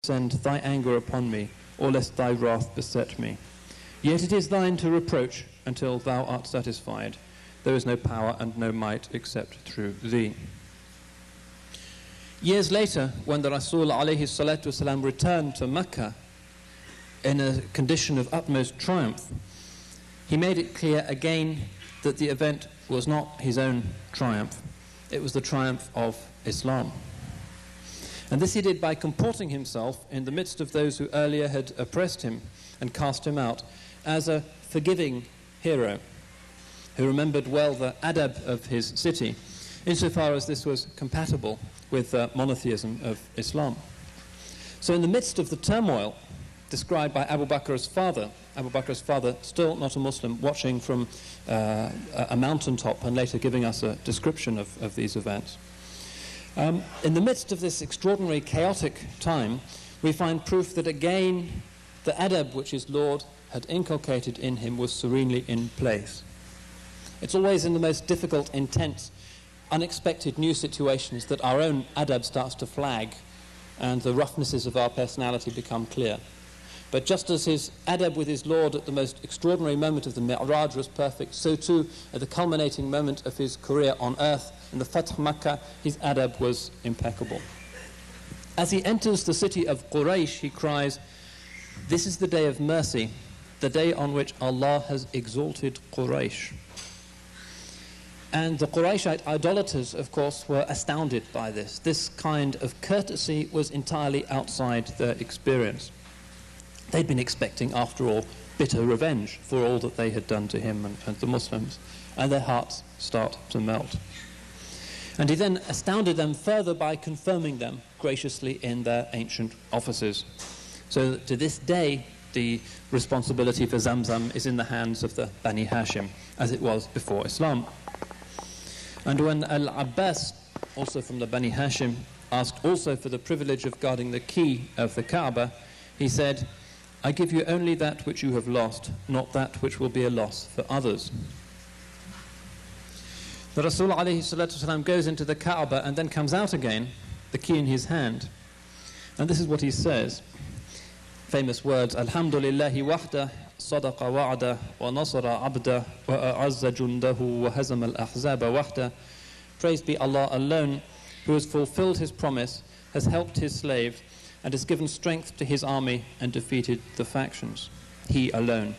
send thy anger upon me, or lest thy wrath beset me. Yet it is thine to reproach until thou art satisfied. There is no power and no might except through thee. Years later, when the Rasul alayhi salatu wasalam returned to Mecca in a condition of utmost triumph, he made it clear again that the event was not his own triumph. It was the triumph of Islam. And this he did by comporting himself in the midst of those who earlier had oppressed him and cast him out as a forgiving hero who remembered well the adab of his city, insofar as this was compatible with the monotheism of Islam. So in the midst of the turmoil described by Abu Bakr's father still not a Muslim, watching from a mountaintop and later giving us a description of these events. In the midst of this extraordinary chaotic time, we find proof that again the adab which his Lord had inculcated in him was serenely in place. It's always in the most difficult, intense, unexpected new situations that our own adab starts to flag and the roughnesses of our personality become clear. But just as his adab with his Lord at the most extraordinary moment of the Mi'raj was perfect, so too at the culminating moment of his career on earth in the Fath Makkah, his adab was impeccable. As he enters the city of Quraysh, he cries, "This is the day of mercy, the day on which Allah has exalted Quraysh." And the Qurayshite idolaters, of course, were astounded by this. This kind of courtesy was entirely outside their experience. They'd been expecting, after all, bitter revenge for all that they had done to him and the Muslims, and their hearts start to melt. And he then astounded them further by confirming them graciously in their ancient offices. So that to this day, the responsibility for Zamzam is in the hands of the Bani Hashim, as it was before Islam. And when Al-Abbas, also from the Bani Hashim, asked also for the privilege of guarding the key of the Kaaba, he said, "I give you only that which you have lost, not that which will be a loss for others." The Rasul ﷺ goes into the Kaaba and then comes out again, the key in his hand. And this is what he says. Famous words, "Alhamdulillahi wahda, صدق وعده ونصر عبده وأعز جنده وهزم الأحزاب وحده." Praise be Allah alone, who has fulfilled his promise, has helped his slave, and has given strength to his army and defeated the factions. He alone.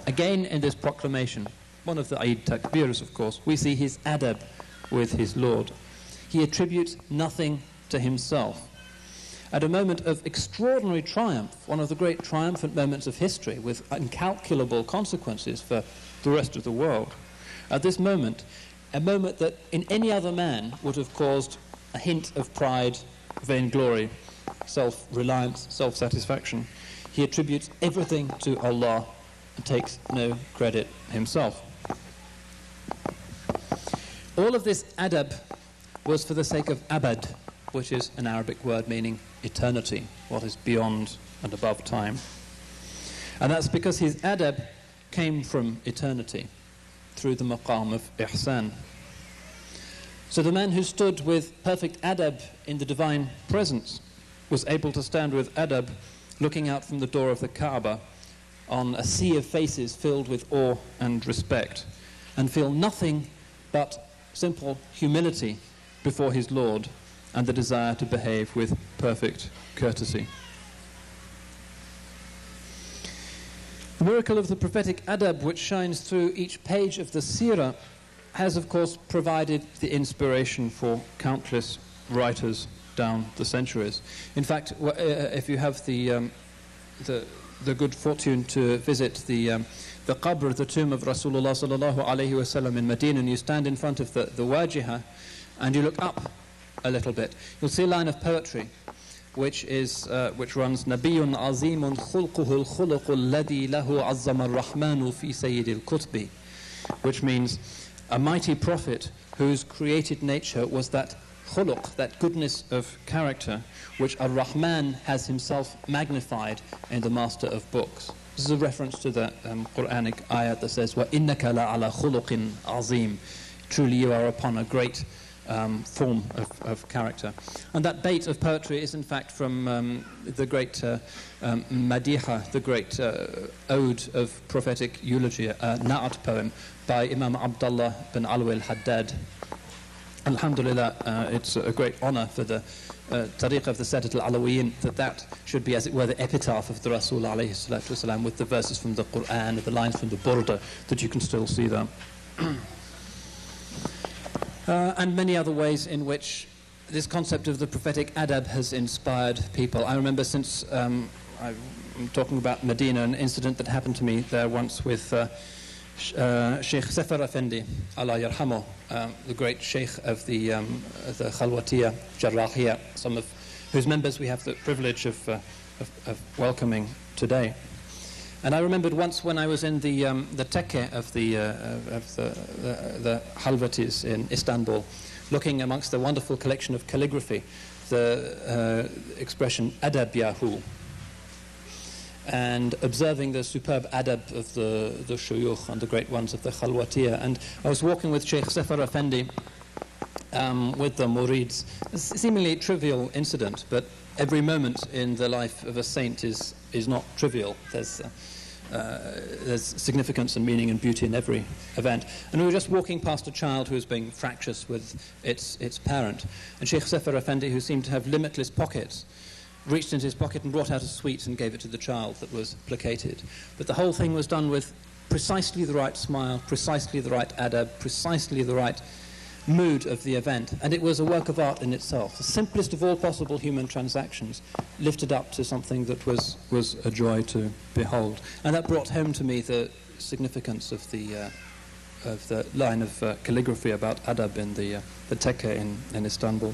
Again in this proclamation, one of the Eid Takbirs, of course, we see his adab with his Lord. He attributes nothing to himself. At a moment of extraordinary triumph, one of the great triumphant moments of history with incalculable consequences for the rest of the world, at this moment, a moment that in any other man would have caused a hint of pride, vainglory, self-reliance, self-satisfaction, he attributes everything to Allah and takes no credit himself. All of this adab was for the sake of abad, which is an Arabic word meaning eternity, what is beyond and above time. And that's because his adab came from eternity, through the maqam of ihsan. So the man who stood with perfect adab in the divine presence was able to stand with adab looking out from the door of the Kaaba on a sea of faces filled with awe and respect, and feel nothing but simple humility before his Lord and the desire to behave with perfect courtesy. The miracle of the prophetic adab, which shines through each page of the seerah, has of course provided the inspiration for countless writers down the centuries. In fact, if you have the good fortune to visit the qabr, the tomb of Rasulullah sallallahu alaihi wasallam in Medina, and you stand in front of the wajihah and you look up a little bit, you'll see a line of poetry which runs Nabiyyun azimun khulquhu al-khuluqu alladhi lahu azzama ar-rahmanu fi sayyid al-kutbi, which means a mighty prophet whose created nature was that khuluq, that goodness of character, which ar-Rahman has himself magnified in the master of books. This is a reference to the Quranic ayat that says, وَإِنَّكَ لَعَلَى خُلُقٍ عَظِيمٍ. Truly you are upon a great form of character. And that bait of poetry is in fact from the great Madiha, the great ode of prophetic eulogy, a Na'at poem by Imam Abdallah bin Alwi al-Haddad. Alhamdulillah, it's a great honor for the tariq of the Sadat al-Alawiyin that should be, as it were, the epitaph of the Rasul alayhi salatu wasalam, with the verses from the Quran, the lines from the Burda that you can still see there. And many other ways in which this concept of the prophetic adab has inspired people. I remember, since I'm talking about Medina, an incident that happened to me there once with Sheikh Safar Effendi, Allah yarhamu, the great Sheikh of the Khalwatiyya Jarrahiyya, some of whose members we have the privilege of welcoming today. And I remembered once when I was in the tekke of the Halvatis in Istanbul, looking amongst the wonderful collection of calligraphy, the expression adab yahu, and observing the superb adab of the shuyukh and the great ones of the Khalwatiyya. And I was walking with Sheikh Safar Effendi with the murids. A seemingly trivial incident, but every moment in the life of a saint is not trivial. There's significance and meaning and beauty in every event. And we were just walking past a child who was being fractious with its parent. And Sheikh Safar Effendi, who seemed to have limitless pockets, reached into his pocket and brought out a sweet and gave it to the child that was placated. But the whole thing was done with precisely the right smile, precisely the right adab, precisely the right mood of the event. And it was a work of art in itself, the simplest of all possible human transactions, lifted up to something that was a joy to behold. And that brought home to me the significance of the line of calligraphy about adab in the tekke in Istanbul.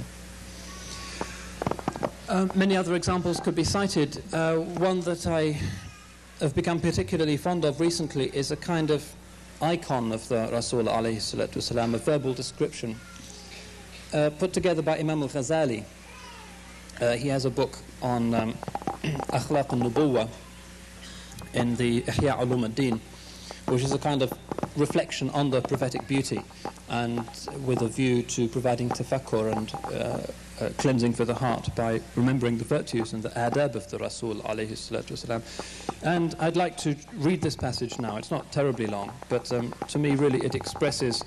Many other examples could be cited. One that I have become particularly fond of recently is a kind of icon of the Rasul alayhi salatu wasalam, a verbal description put together by Imam al-Ghazali. He has a book on Akhlaq al-Nubuwwa in the Ihya Ulum ad-Din, which is a kind of reflection on the prophetic beauty, and with a view to providing tafakkur and cleansing for the heart by remembering the virtues and the adab of the Rasul alayhi salatu wasalam. And I'd like to read this passage now. It's not terribly long, but to me really it expresses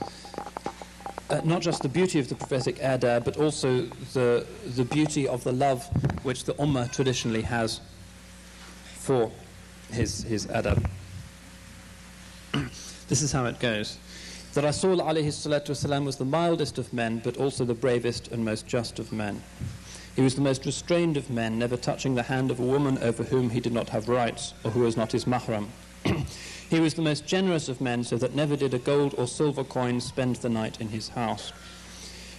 not just the beauty of the prophetic adab, but also the beauty of the love which the ummah traditionally has for his adab. This is how it goes. The Rasul alayhi salatu wasalam was the mildest of men, but also the bravest and most just of men. He was the most restrained of men, never touching the hand of a woman over whom he did not have rights, or who was not his mahram. He was the most generous of men, so that never did a gold or silver coin spend the night in his house.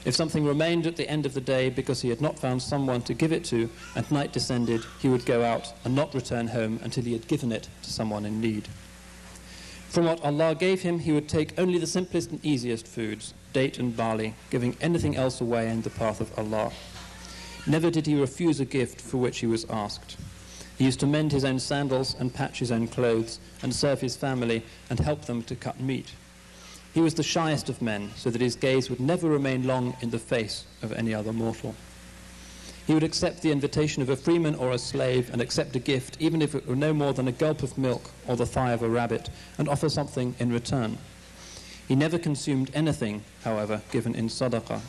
If something remained at the end of the day because he had not found someone to give it to, and night descended, he would go out and not return home until he had given it to someone in need. From what Allah gave him, he would take only the simplest and easiest foods, date and barley, giving anything else away in the path of Allah. Never did he refuse a gift for which he was asked. He used to mend his own sandals and patch his own clothes and serve his family and help them to cut meat. He was the shyest of men, so that his gaze would never remain long in the face of any other mortal. He would accept the invitation of a freeman or a slave and accept a gift, even if it were no more than a gulp of milk or the thigh of a rabbit, and offer something in return. He never consumed anything, however, given in sadaqah.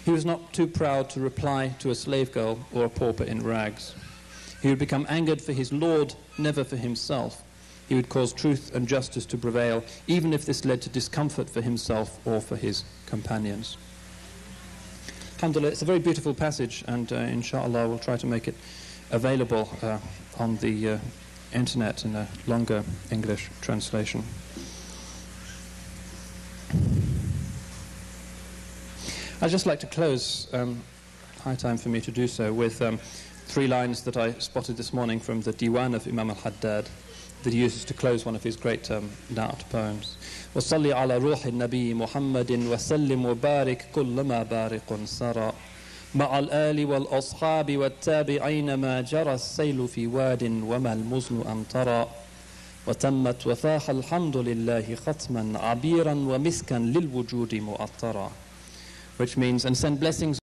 He was not too proud to reply to a slave girl or a pauper in rags. He would become angered for his Lord, never for himself. He would cause truth and justice to prevail, even if this led to discomfort for himself or for his companions. Alhamdulillah, it's a very beautiful passage, and inshaAllah we'll try to make it available on the internet in a longer English translation. I'd just like to close, high time for me to do so, with 3 lines that I spotted this morning from the Diwan of Imam al-Haddad that he uses to close one of his great Na'at poems. وَصَلِّ عَلَى رُوحِ النَّبِيِّ مُحَمَّدٍ وَسَلِّمْ وَبَارِكْ كُلَّمَا بَارِقٌ سَرَى مع الآل والأصحاب والتابعين ما جرى السيل في واد وما المزن أمطرا وتمت وفاح الحمد لله ختما عبيرا ومسكا للوجود مؤطرا which means, and send blessings